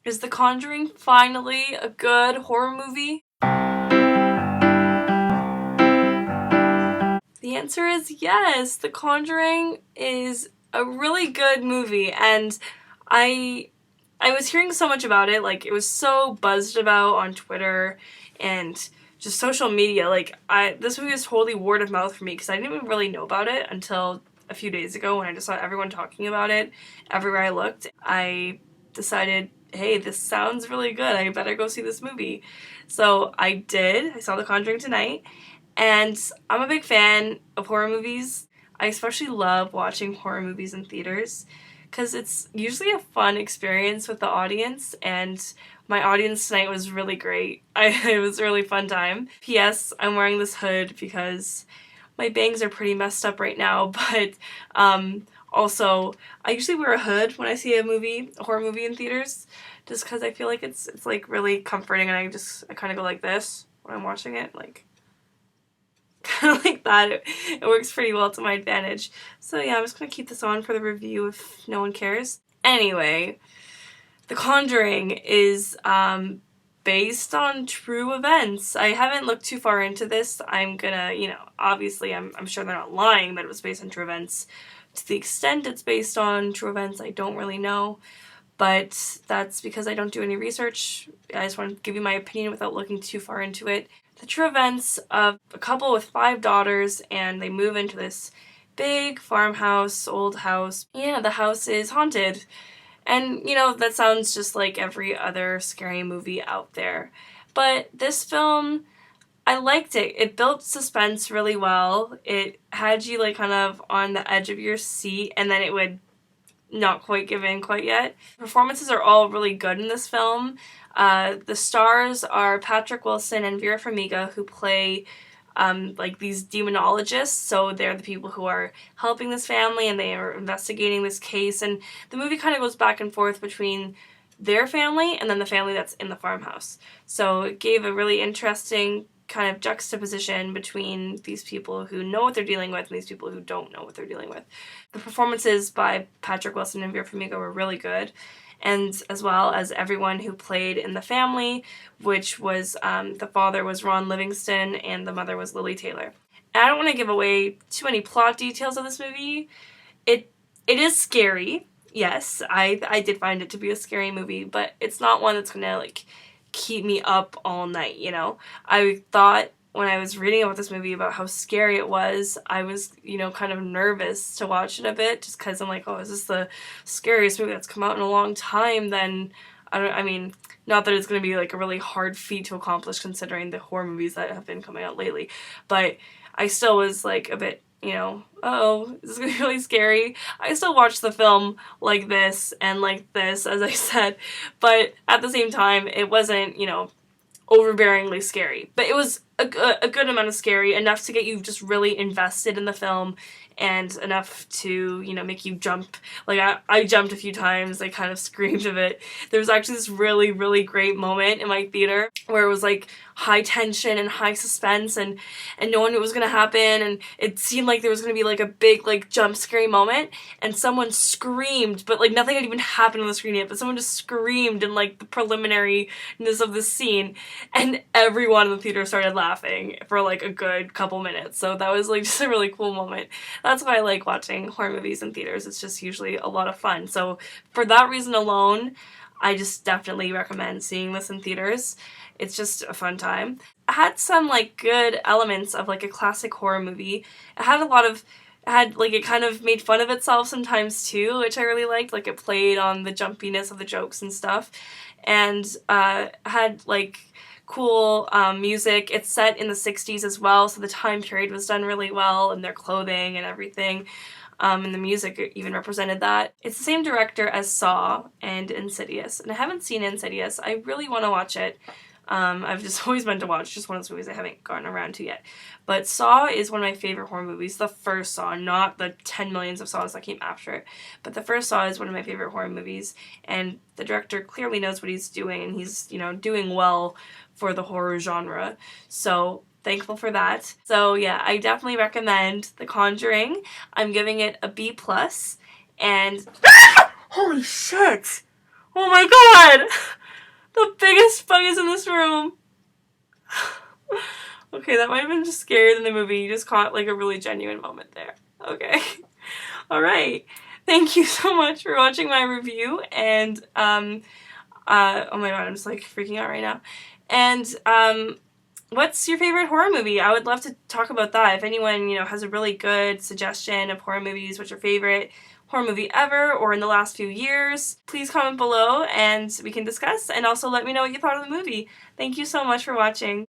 Is The Conjuring finally a good horror movie? The answer is yes. The Conjuring is a really good movie, and I I was hearing so much about it. Like, it was so buzzed about on Twitter and just social media. Like, this movie was totally word of mouth for me because I didn't even really know about it until a few days ago when I just saw everyone talking about it everywhere I looked. I decided, hey, this sounds really good. I better go see this movie. So I did. I saw The Conjuring tonight, and I'm a big fan of horror movies. I especially love watching horror movies in theaters because it's usually a fun experience with the audience, and my audience tonight was really great. It was a really fun time. P.S. I'm wearing this hood because my bangs are pretty messed up right now, but also I usually wear a hood when I see a horror movie in theaters, just because I feel like it's like really comforting, and I kind of go like this when I'm watching it, like kind of like that. It works pretty well to my advantage. So yeah, I'm just gonna keep this on for the review if no one cares. Anyway, The Conjuring is based on true events. I haven't looked too far into this. I'm gonna, obviously I'm sure they're not lying that it was based on true events. To the extent it's based on true events, I don't really know. But that's because I don't do any research. I just want to give you my opinion without looking too far into it. The true events of a couple with 5 daughters, and they move into this big farmhouse, old house. Yeah, the house is haunted. And, that sounds just like every other scary movie out there. But this film, I liked it. It built suspense really well. It had you, like, kind of on the edge of your seat, and then it would not quite give in quite yet. Performances are all really good in this film. The stars are Patrick Wilson and Vera Farmiga, who play like these demonologists. So they're the people who are helping this family, and they are investigating this case. And the movie kind of goes back and forth between their family and then the family that's in the farmhouse. So it gave a really interesting kind of juxtaposition between these people who know what they're dealing with and these people who don't know what they're dealing with. The performances by Patrick Wilson and Vera Farmiga were really good, and as well as everyone who played in the family, which was the father was Ron Livingston and the mother was Lily Taylor. And I don't want to give away too many plot details of this movie. It is scary. Yes, I did find it to be a scary movie, but it's not one that's gonna like keep me up all night, I thought when I was reading about this movie about how scary it was, I was, kind of nervous to watch it a bit, just because I'm like, oh, is this the scariest movie that's come out in a long time? Then, I mean, not that it's going to be like a really hard feat to accomplish considering the horror movies that have been coming out lately, but I still was like a bit, oh, this is going to be really scary. I still watched the film like this and like this, as I said, but at the same time, it wasn't, overbearingly scary. But it was a good amount of scary, enough to get you just really invested in the film, and enough to, make you jump. Like, I jumped a few times, I kind of screamed a bit. There was actually this really, really great moment in my theater where it was, like, high tension and high suspense, and no one knew what was gonna happen, and it seemed like there was gonna be, like, a big, like, jump scary moment, and someone screamed, but, like, nothing had even happened on the screen yet, but someone just screamed in, like, the preliminariness of the scene, and everyone in the theater started laughing for, like, a good couple minutes, so that was, like, just a really cool moment. That's why I like watching horror movies in theaters. It's just usually a lot of fun. So for that reason alone, I just definitely recommend seeing this in theaters. It's just a fun time. It had some like good elements of like a classic horror movie. It kind of made fun of itself sometimes too, which I really liked. Like, it played on the jumpiness of the jokes and stuff. And had like cool music. It's set in the 60s as well, so the time period was done really well, and their clothing and everything. And the music even represented that. It's the same director as Saw and Insidious, and I haven't seen Insidious. I really want to watch it. I've just always meant to watch, just one of those movies I haven't gotten around to yet. But Saw is one of my favorite horror movies. The first Saw, not the 10 millions of Saws that came after it. But the first Saw is one of my favorite horror movies, and the director clearly knows what he's doing, and he's, doing well for the horror genre. So thankful for that. So yeah, I definitely recommend The Conjuring. I'm giving it a B+, and holy shit! Oh my god! The biggest bug is in this room. Okay, that might have been just scarier than the movie. You just caught like a really genuine moment there. Okay. Alright. Thank you so much for watching my review, and oh my god, I'm just like freaking out right now. And what's your favorite horror movie? I would love to talk about that. If anyone, has a really good suggestion of horror movies, what's your favorite horror movie ever or in the last few years, please comment below and we can discuss, and also let me know what you thought of the movie. Thank you so much for watching.